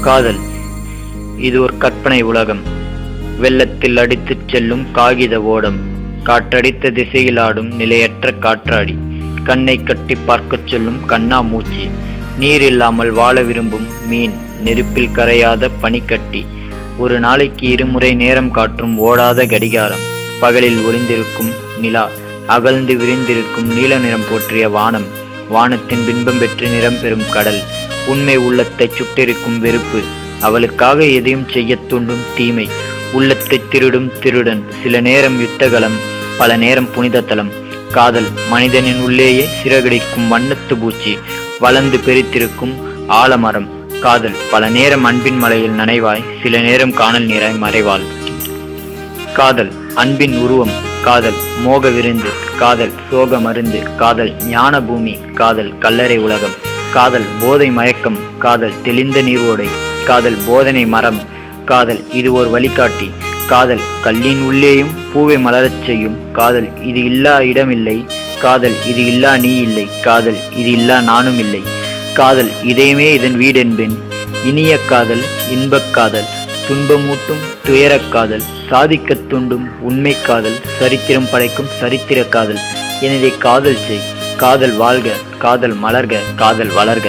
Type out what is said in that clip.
காதல் இது ஒரு கற்பனை உலகம். வெள்ளத்தில் அடித்துச் செல்லும் காகித ஓடம், காற்றடித்த திசையில் ஆடும் நிலையற்ற காற்றாடி, கண்ணை கட்டி பார்க்கச் சொல்லும் கண்ணா மூச்சி, நீர் இல்லாமல் வாழ விரும்பும் மீன், நெருப்பில் கரையாத பனிக்கட்டி, ஒரு நாளைக்கு இருமுறை நேரம் காற்றும் ஓடாத கடிகாரம், பகலில் ஒளிந்திருக்கும் நிலா, அகழ்ந்து விரிந்திருக்கும் நீல நிறம் போற்றிய வானம், வானத்தின் பின்பம் பெற்று நிறம் பெறும் கடல், உண்மை உள்ளத்தை சுட்டிருக்கும் வெறுப்பு, அவளுக்காக எதையும் செய்ய தூண்டும் தீமை, உள்ளத்தை திருடும் திருடன், சில நேரம் யுத்தகலம், பல நேரம் புனித தலம். காதல் மனிதனின் உள்ளேயே சிறகடிக்கும் வண்ணத்து பூச்சி, வளர்ந்து பெரித்திருக்கும் ஆலமரம். காதல் பல நேரம் அன்பின் மலையில் நனைவாய், சில நேரம் காணல் நீராய் மறைவாள். காதல் அன்பின் உருவம், காதல் மோக விருந்து, காதல் சோக மருந்து, காதல் ஞான பூமி, காதல் கல்லறை உலகம், காதல் போதை மயக்கம், காதல் தெளிந்த நீரோடை, காதல் போதனை மரம், காதல் இது ஒரு வழிகாட்டி, காதல் கல்லின் உள்ளேயும் பூவை மலரச் செய்யும், காதல் இது இல்லா இடமில்லை, காதல் இது இல்லா நீ இல்லை, காதல் இது இல்லா நானும் இல்லை, காதல் இதயமே இதன் வீடென்பேன். இனிய காதல் இன்பக் காதல், துன்பமூட்டும் துயரக் காதல், சாதிக்கத் தூண்டும் உண்மை காதல், சரித்திரம் படைக்கும் சரித்திர காதல். எனவே காதல் செய், காதல் வாழ்க, காதல் மலர்க, காதல் வளர்க.